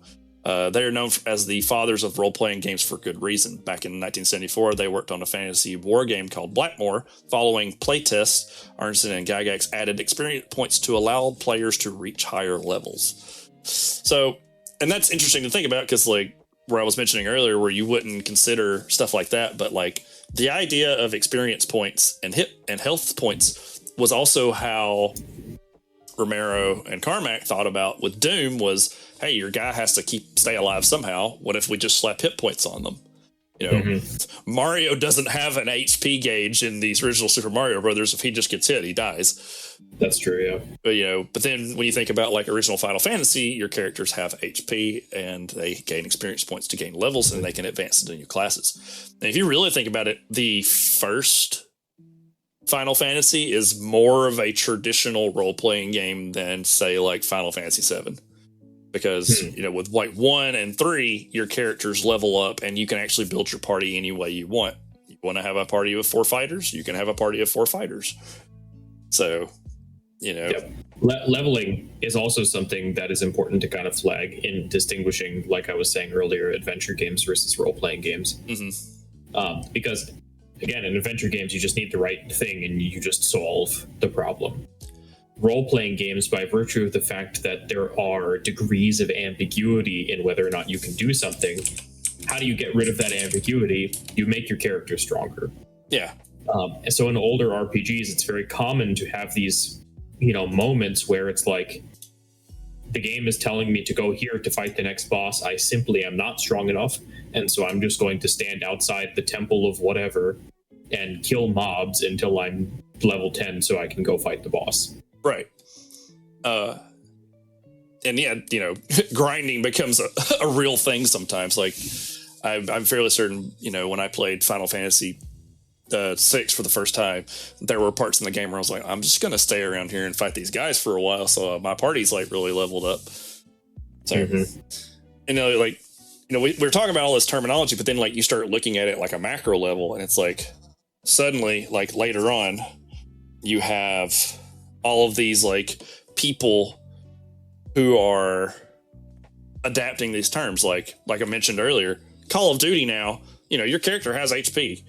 They are known as the fathers of role-playing games for good reason. Back in 1974, they worked on a fantasy war game called Blackmore. Following playtests, Arneson and Gygax added experience points to allow players to reach higher levels. So and that's interesting to think about because like where I was mentioning earlier, where you wouldn't consider stuff like that, but like the idea of experience points and hit and health points was also how Romero and Carmack thought about with Doom was, hey, your guy has to stay alive somehow. What if we just slap hit points on them? You know, Mario doesn't have an HP gauge in these original Super Mario Brothers. If he just gets hit, he dies. That's true, yeah. But, you know, but then when you think about like original Final Fantasy, your characters have HP and they gain experience points to gain levels and they can advance into new classes. And if you really think about it, the first Final Fantasy is more of a traditional role-playing game than, say, like Final Fantasy VII. Because, you know, with like 1 and 3, your characters level up and you can actually build your party any way you want. You want to have a party of 4 fighters? You can have a party of 4 fighters. So, you know. Yep. Leveling is also something that is important to kind of flag in distinguishing, like I was saying earlier, adventure games versus role-playing games. Because, again, in adventure games, you just need the right thing and you just solve the problem. Role-playing games, by virtue of the fact that there are degrees of ambiguity in whether or not you can do something, how do you get rid of that ambiguity? You make your character stronger. Yeah. And so in older RPGs, it's very common to have these, you know, moments where it's like, the game is telling me to go here to fight the next boss. I simply am not strong enough. And so I'm just going to stand outside the temple of whatever and kill mobs until I'm level 10 so I can go fight the boss. Right. And yeah, you know, grinding becomes a real thing sometimes. Like, I'm fairly certain, you know, when I played Final Fantasy 6 for the first time, there were parts in the game where I was like, I'm just going to stay around here and fight these guys for a while. So my party's like really leveled up. So, you know, like, you know, we're talking about all this terminology, but then like you start looking at it like a macro level and it's like suddenly like later on you have all of these like people who are adapting these terms. Like I mentioned earlier, Call of Duty now, you know, your character has HP.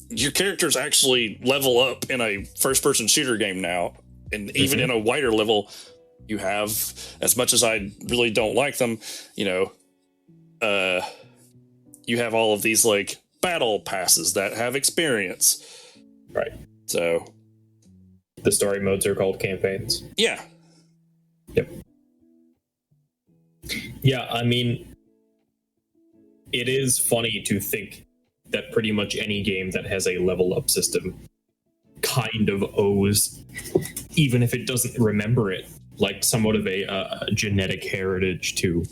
Your characters actually level up in a first person shooter game now. And even in a wider level, you have, as much as I really don't like them, you know, you have all of these like battle passes that have experience. Right. So the story modes are called campaigns. Yeah. Yep. Yeah, I mean, it is funny to think that pretty much any game that has a level up system kind of owes, even if it doesn't remember it, like somewhat of a genetic heritage to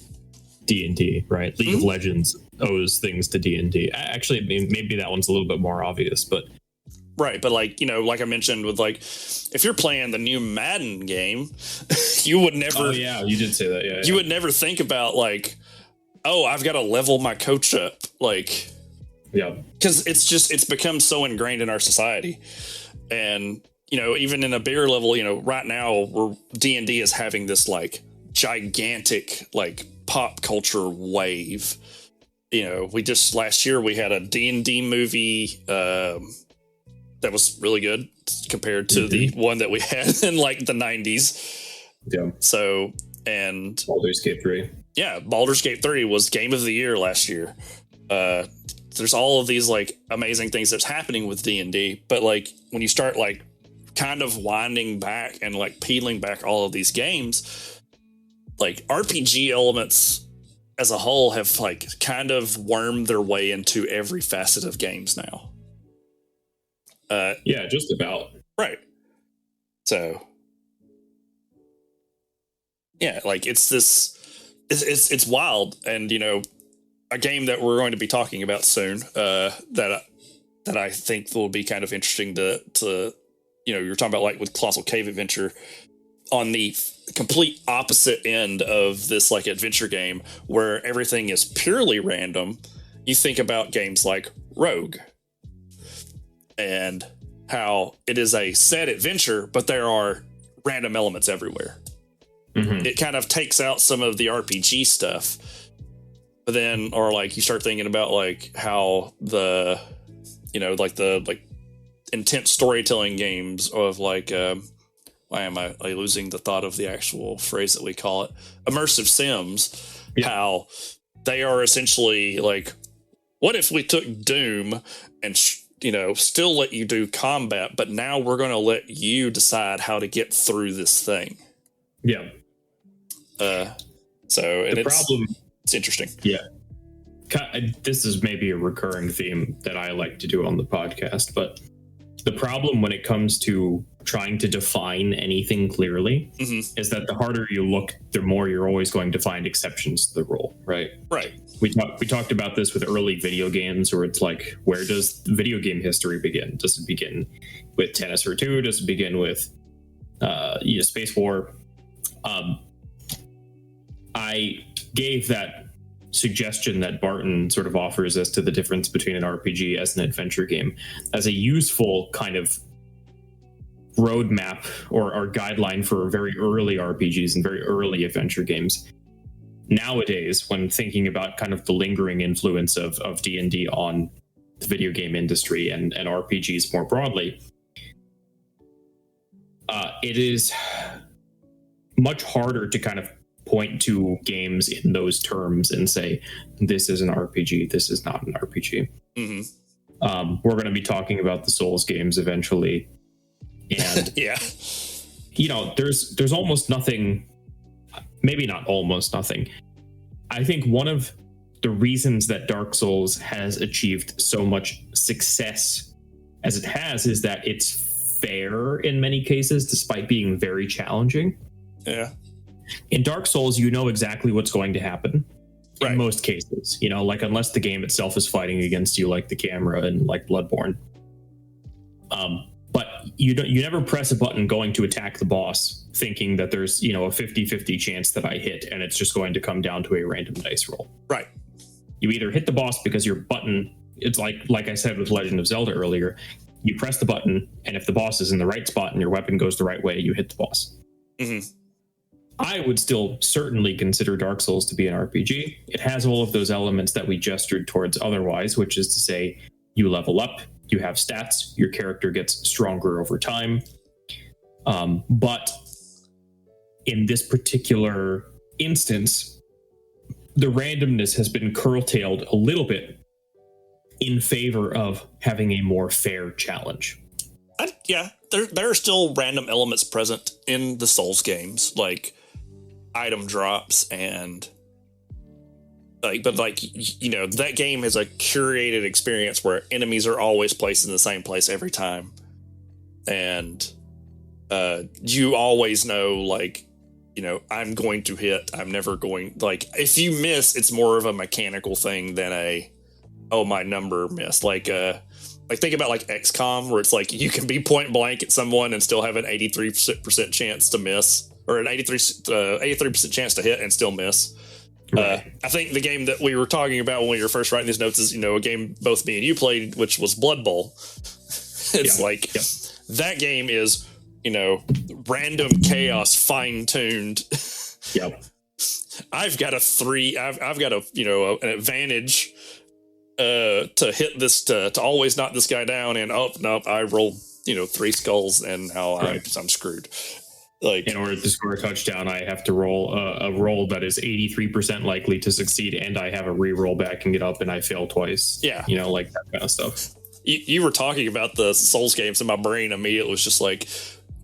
D&D, right? League of Legends owes things to D&D. Actually, maybe that one's a little bit more obvious, but right, but like, you know, like I mentioned with like, if you're playing the new Madden game, you would never... Oh, yeah, you did say that, yeah. You would never think about like, oh, I've got to level my coach up. Like, yeah. Because it's become so ingrained in our society. And, you know, even in a bigger level, you know, right now, where D&D is having this like gigantic like pop culture wave. You know, last year we had a D&D movie that was really good compared to the one that we had in like the 90s. Yeah. So, and Baldur's Gate 3. Yeah, Baldur's Gate 3 was Game of the Year last year. There's all of these like amazing things that's happening with D&D, but like when you start like kind of winding back and like peeling back all of these games, like RPG elements as a whole have like kind of wormed their way into every facet of games now. Yeah, just about. Right. So, yeah, like it's wild. And, you know, a game that we're going to be talking about soon that I think will be kind of interesting to, you know, you're talking about like with Colossal Cave Adventure on the complete opposite end of this like adventure game where everything is purely random. You think about games like Rogue and how it is a set adventure, but there are random elements everywhere. It kind of takes out some of the RPG stuff, but then, or like you start thinking about like how the, you know, like the like intense storytelling games of like why am I losing the thought of the actual phrase that we call it? Immersive sims, how they are essentially like, what if we took Doom and, still let you do combat, but now we're going to let you decide how to get through this thing. Yeah. It's interesting. Yeah. This is maybe a recurring theme that I like to do on the podcast, but the problem when it comes to trying to define anything clearly is that the harder you look, the more you're always going to find exceptions to the rule, right? Right. We talked about this with early video games, where it's like, where does video game history begin? Does it begin with Tennis for Two? Does it begin with Space War? I gave that suggestion that Barton sort of offers as to the difference between an RPG as an adventure game as a useful kind of roadmap or guideline for very early RPGs and very early adventure games. Nowadays, when thinking about kind of the lingering influence of D&D on the video game industry and RPGs more broadly, it is much harder to kind of point to games in those terms and say, this is an RPG, this is not an RPG. We're going to be talking about the Souls games eventually. And, there's almost nothing, maybe not almost nothing. I think one of the reasons that Dark Souls has achieved so much success as it has is that it's fair in many cases, despite being very challenging. Yeah. In Dark Souls, you know exactly what's going to happen in most cases, like unless the game itself is fighting against you, like the camera and like Bloodborne. But you never press a button going to attack the boss thinking that there's, a 50-50 chance that I hit and it's just going to come down to a random dice roll. Right. You either hit the boss because your button, it's like I said with Legend of Zelda earlier, you press the button and if the boss is in the right spot and your weapon goes the right way, you hit the boss. I would still certainly consider Dark Souls to be an RPG. It has all of those elements that we gestured towards otherwise, which is to say you level up, you have stats, your character gets stronger over time. But in this particular instance, the randomness has been curtailed a little bit in favor of having a more fair challenge. There are still random elements present in the Souls games, like item drops and that game is a curated experience where enemies are always placed in the same place every time, and you always know I'm going to hit, I'm never going, if you miss, it's more of a mechanical thing than my number missed. Think about XCOM, where it's you can be point blank at someone and still have an 83% chance to miss, or an 83% chance to hit and still miss. Right. I think the game that we were talking about when we were first writing these notes is, a game both me and you played, which was Blood Bowl. That game is, random chaos fine-tuned. Yep. I've got an advantage to hit this, to always knock this guy down, and I rolled 3 skulls and now I'm screwed. In order to score a touchdown, I have to roll a roll that is 83% likely to succeed, and I have a re-roll backing it up, and I fail twice. Yeah, that kind of stuff. You were talking about the Souls games, and my brain immediately was just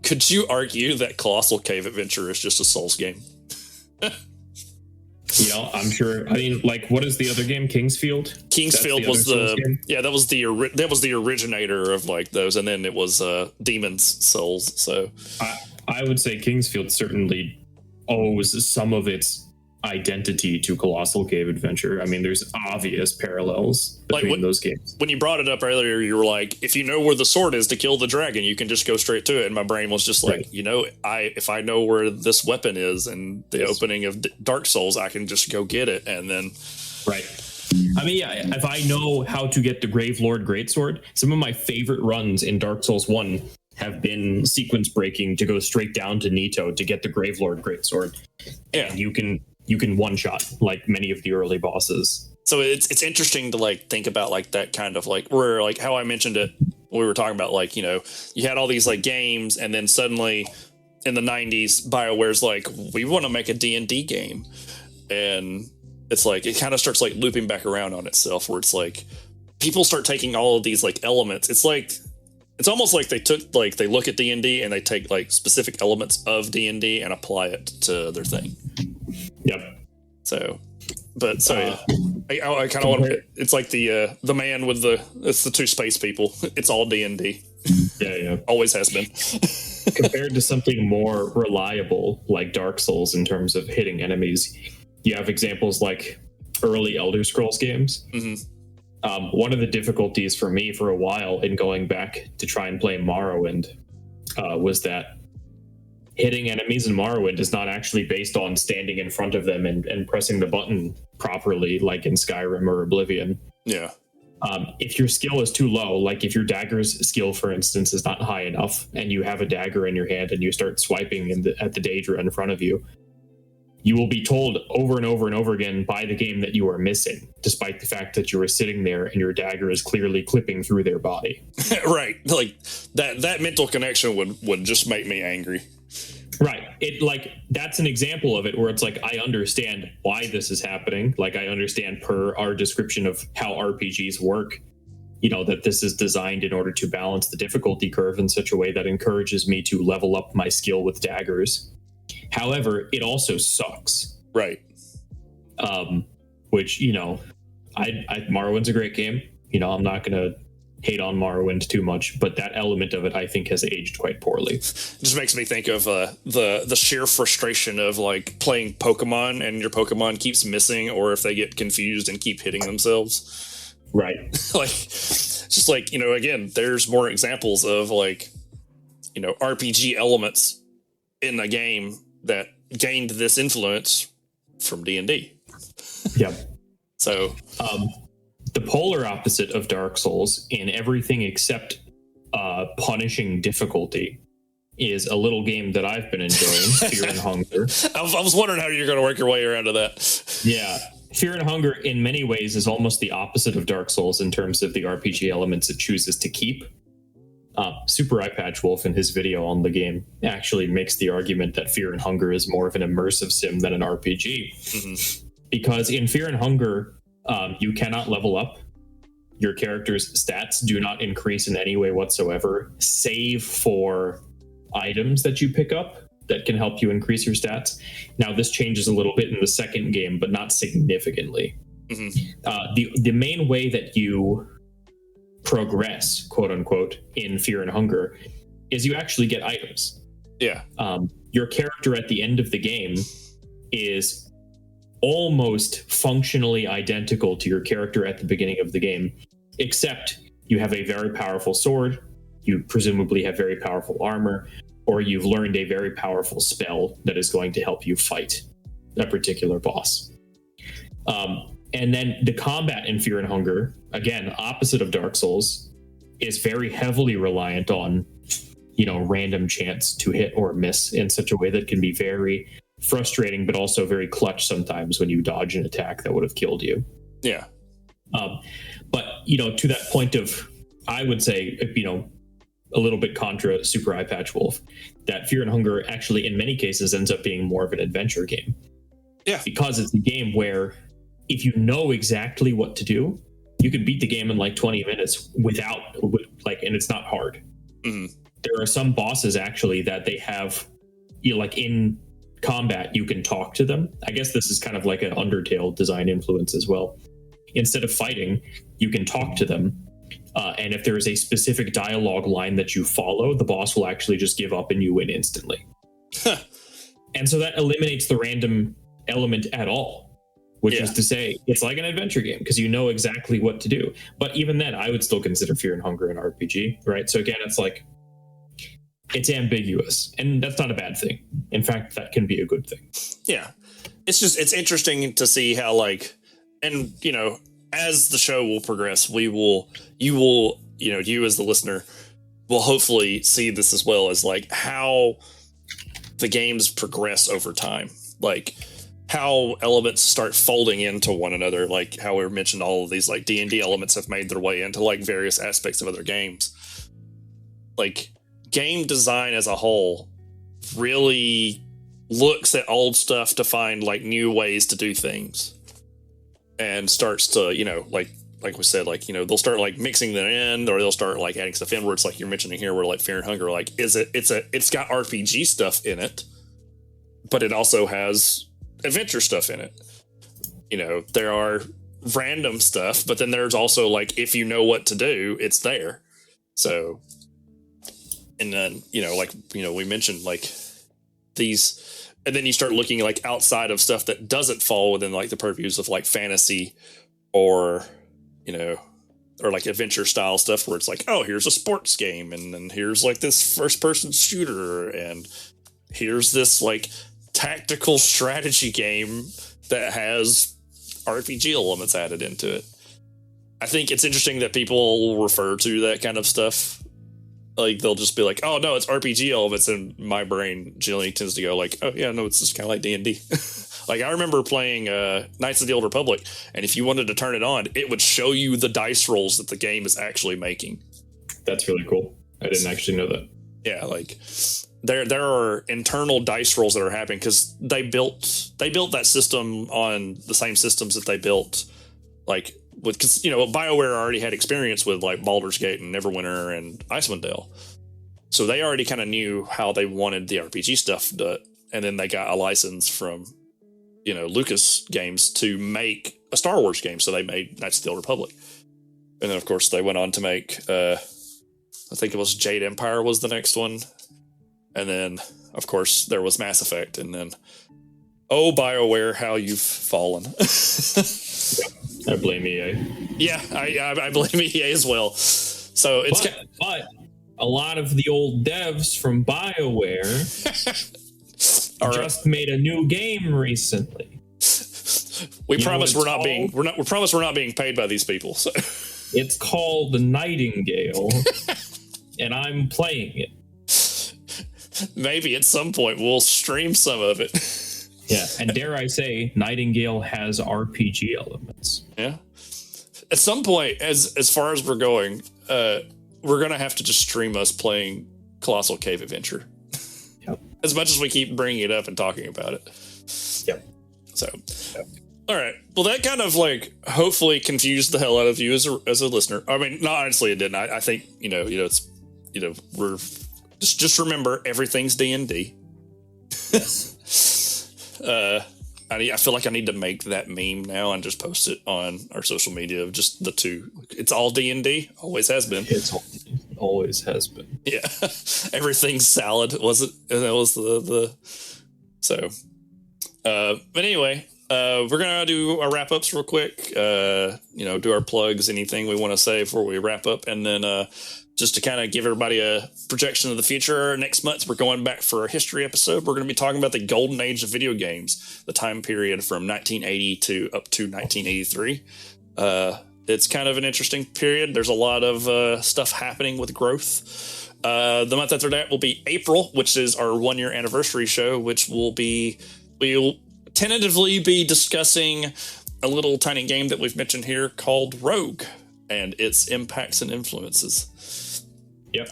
could you argue that Colossal Cave Adventure is just a Souls game? I'm sure. I mean, what is the other game? Kingsfield. Kingsfield was that was the originator of those, and then it was Demon's Souls. So I would say Kingsfield certainly owes some of its identity to Colossal Cave Adventure. I mean, there's obvious parallels between those games. When you brought it up earlier, you were if you know where the sword is to kill the dragon, you can just go straight to it. And my brain was just if I know where this weapon is and the opening of Dark Souls, I can just go get it. And then... Right. I mean, if I know how to get the Gravelord Greatsword, some of my favorite runs in Dark Souls 1 have been sequence breaking to go straight down to Nito to get the Gravelord Greatsword. Yeah. And you can one-shot many of the early bosses. So it's interesting to think about that kind of where how I mentioned it, we were talking about you had all these games, and then suddenly in the 90s, BioWare's like, we want to make a D&D game. And it's like, it kind of starts like looping back around on itself, where it's like, people start taking all of these like elements. It's like, it's almost like they look at D&D and they take like specific elements of D&D and apply it to their thing. Yep. So, but so I kind of want to, it's like the man with it's the two space people. It's all D&D. Yeah. Always has been. Compared to something more reliable like Dark Souls in terms of hitting enemies, you have examples like early Elder Scrolls games. Mm-hmm. One of the difficulties for me for a while in going back to try and play Morrowind was that hitting enemies in Morrowind is not actually based on standing in front of them and pressing the button properly like in Skyrim or Oblivion. Yeah. If your skill is too low, like if your dagger's skill, for instance, is not high enough, and you have a dagger in your hand and you start swiping at the Daedra in front of you, you will be told over and over and over again by the game that you are missing, despite the fact that you are sitting there and your dagger is clearly clipping through their body. Right. Like that mental connection would just make me angry. Right. It like that's an example of it where it's like, I understand why this is happening. Like I understand per our description of how RPGs work, that this is designed in order to balance the difficulty curve in such a way that encourages me to level up my skill with daggers. However, it also sucks. Right. Which, Morrowind's a great game. I'm not going to hate on Morrowind too much, but that element of it I think has aged quite poorly. It just makes me think of the sheer frustration of like playing Pokemon and your Pokemon keeps missing, or if they get confused and keep hitting themselves. Right. Like, just like, again, there's more examples of like, RPG elements in a game that gained this influence from D&D. Yeah. So, the polar opposite of Dark Souls in everything except punishing difficulty is a little game that I've been enjoying, Fear and Hunger. I was wondering how you're going to work your way around to that. Yeah. Fear and Hunger in many ways is almost the opposite of Dark Souls in terms of the RPG elements it chooses to keep. Super Eye Patch Wolf in his video on the game actually makes the argument that Fear and Hunger is more of an immersive sim than an RPG. Mm-hmm. Because in Fear and Hunger, you cannot level up. Your character's stats do not increase in any way whatsoever, save for items that you pick up that can help you increase your stats. Now, this changes a little bit in the second game, but not significantly. Mm-hmm. The main way that you progress, quote unquote, in Fear and Hunger is you actually get items. Yeah. Your character at the end of the game is almost functionally identical to your character at the beginning of the game, except you have a very powerful sword, you presumably have very powerful armor, or you've learned a very powerful spell that is going to help you fight a particular boss. And then the combat in Fear and Hunger, again, opposite of Dark Souls, is very heavily reliant on, random chance to hit or miss in such a way that can be very frustrating, but also very clutch sometimes when you dodge an attack that would have killed you. Yeah. But, to that point of, I would say, a little bit contra Super Eye Patch Wolf, that Fear and Hunger actually in many cases ends up being more of an adventure game. Yeah. Because it's a game where if you know exactly what to do, you can beat the game in like 20 minutes and it's not hard. Mm-hmm. There are some bosses actually that they have, in combat, you can talk to them. I guess this is kind of like an Undertale design influence as well. Instead of fighting, you can talk to them. And if there is a specific dialogue line that you follow, the boss will actually just give up and you win instantly. Huh. And so that eliminates the random element at all, which is to say it's like an adventure game because you know exactly what to do. But even then, I would still consider Fear and Hunger an RPG, right? So again, it's like, it's ambiguous, and that's not a bad thing. In fact, that can be a good thing. Yeah. It's interesting to see how as the show will progress, you as the listener will hopefully see this as well as like how the games progress over time, like how elements start folding into one another, like how we mentioned all of these like D&D elements have made their way into like various aspects of other games. Like game design as a whole really looks at old stuff to find like new ways to do things, and starts to, like we said, like, they'll start like mixing them in, or they'll start like adding stuff in where it's like you're mentioning here, where like Fear and Hunger, like it's got RPG stuff in it, but it also has adventure stuff in it. There are random stuff, but then there's also like, if you know what to do, it's there. So, and then, we mentioned like these, and then you start looking like outside of stuff that doesn't fall within like the purviews of like fantasy or, or like adventure style stuff where it's like, oh, here's a sports game, and then here's like this first person shooter, and here's this like tactical strategy game that has RPG elements added into it. I think it's interesting that people refer to that kind of stuff. Like, they'll just be like, oh, no, it's RPG elements. And my brain generally tends to go like, oh, yeah, no, it's just kind of like D&D. Like, I remember playing Knights of the Old Republic, and if you wanted to turn it on, it would show you the dice rolls that the game is actually making. That's really cool. I didn't actually know that. Yeah, like, there are internal dice rolls that are happening because they built that system on the same systems that they built, like, with, because BioWare already had experience with like Baldur's Gate and Neverwinter and Icewind Dale, so they already kind of knew how they wanted the RPG stuff done, and then they got a license from Lucas Games to make a Star Wars game, so they made Knights of the Old Republic, and then of course they went on to make I think it was Jade Empire was the next one. And then, of course, there was Mass Effect. And then, oh, BioWare, how you've fallen. I blame EA. Yeah, I blame EA as well. So it's but a lot of the old devs from BioWare just made a new game recently. We promise we're not being paid by these people. So. It's called The Nightingale, and I'm playing it. Maybe at some point we'll stream some of it. Yeah, and dare I say, Nightingale has RPG elements. Yeah. At some point, as far as we're going, we're gonna have to just stream us playing Colossal Cave Adventure. Yep. As much as we keep bringing it up and talking about it. Yep. So. Yep. All right. Well, that kind of like hopefully confused the hell out of you as a listener. I mean, no, honestly, it didn't. I think it's we're. Just remember, everything's D&D. Yes. I feel like I need to make that meme now and just post it on our social media of just the two. It's all D&D. Always has been. Always has been. Yeah. Everything's salad, was it? And that was the so. But anyway, we're gonna do our wrap ups real quick. Do our plugs, anything we want to say before we wrap up, and then just to kind of give everybody a projection of the future, next month we're going back for a history episode. We're going to be talking about the golden age of video games, the time period from 1980 to up to 1983. It's kind of an interesting period. There's a lot of stuff happening with growth. The month after that will be April, which is our 1 year anniversary show, which we'll tentatively be discussing a little tiny game that we've mentioned here called Rogue and its impacts and influences. Yep.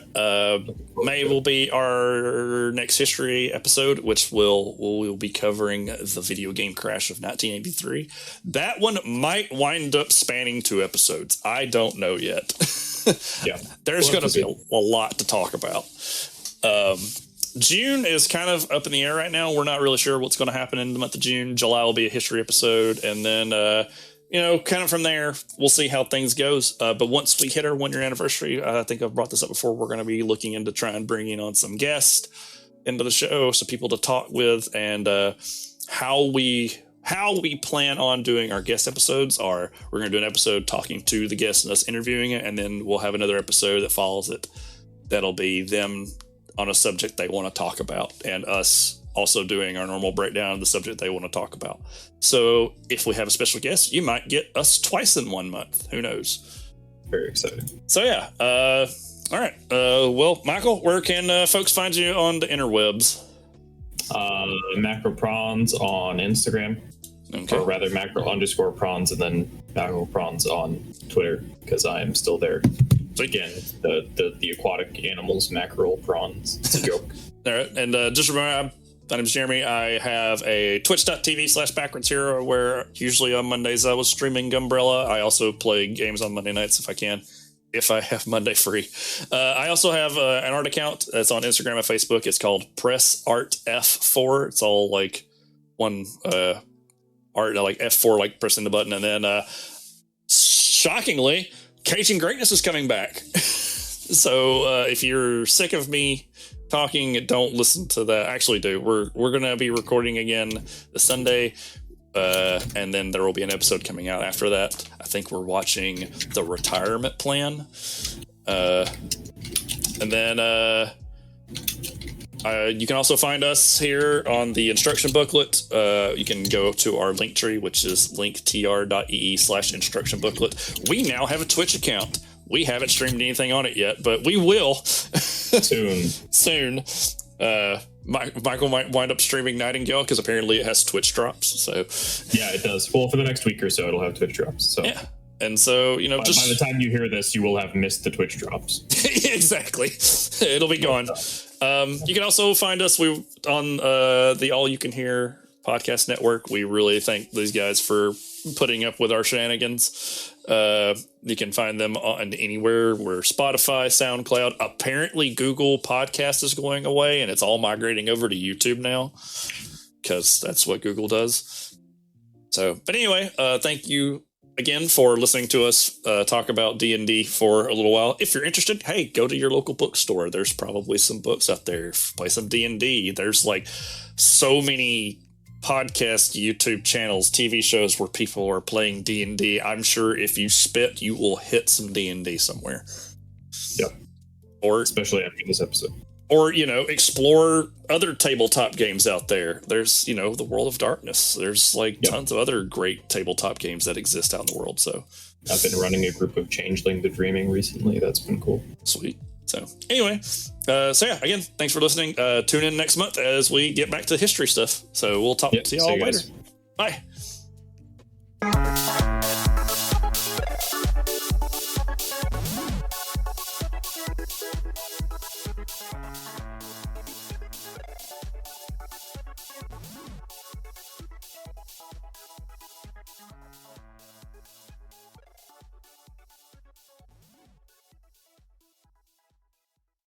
May will be our next history episode, which we'll be covering the video game crash of 1983. That one might wind up spanning 2 episodes. I don't know yet. Yeah. There's going to be a lot to talk about. June is kind of up in the air right now. We're not really sure what's going to happen in the month of June. July will be a history episode, and then kind of from there, we'll see how things goes. But once we hit our 1 year anniversary, I think I've brought this up before, we're going to be looking into trying bringing on some guests into the show, some people to talk with, and how we plan on doing our guest episodes are we're going to do an episode talking to the guests and us interviewing it, and then we'll have another episode that follows it. That'll be them on a subject they want to talk about, and us also doing our normal breakdown of the subject they want to talk about. So if we have a special guest, you might get us twice in 1 month. Who knows? Very exciting. So yeah. All right. Well, Michael, where can folks find you on the interwebs? Macroprawns on Instagram. Okay. Or rather, macro_prawns and then macroprawns on Twitter, because I am still there. So again, it's the aquatic animals, mackerel, prawns. It's a joke. All right. And just remember, my name's Jeremy. I have a twitch.tv/backwards hero where usually on Mondays I was streaming Gumbrella. I also play games on Monday nights if I can, if I have Monday free. I also have an art account that's on Instagram and Facebook. It's called Press Art F4. It's all like one art, like F4, like pressing the button. And then shockingly, Cajun Greatness is coming back. So if you're sick of me talking, don't listen to that. Actually, do. We're gonna be recording again this Sunday, and then there will be an episode coming out after that. I think we're watching The Retirement Plan, and then you can also find us here on the instruction booklet. You can go to our link tree, which is linktr.ee/instruction booklet. We now have a Twitch account. We haven't streamed anything on it yet, but we will soon. Michael might wind up streaming Nightingale because apparently it has Twitch drops. So yeah, it does. Well, for the next week or so, it'll have Twitch drops. So yeah, and so by the time you hear this, you will have missed the Twitch drops. Exactly, it'll be gone. You can also find us on the All You Can Hear podcast network. We really thank these guys for putting up with our shenanigans. You can find them on anywhere where Spotify, SoundCloud. Apparently Google Podcast is going away and it's all migrating over to YouTube now because that's what Google does. So, but anyway, thank you again for listening to us talk about D&D for a little while. If you're interested, hey, go to your local bookstore. There's probably some books out there. Play some D&D. There's like so many podcast, YouTube channels, TV shows where people are playing D&D. I'm sure if you spit, you will hit some D&D somewhere. Yep. Or especially after this episode. Or, explore other tabletop games out there. There's, the World of Darkness. There's tons of other great tabletop games that exist out in the world. So I've been running a group of Changeling the Dreaming recently. That's been cool. Sweet. So anyway, again, thanks for listening. Tune in next month as we get back to history stuff. So we'll talk to y'all later. Bye.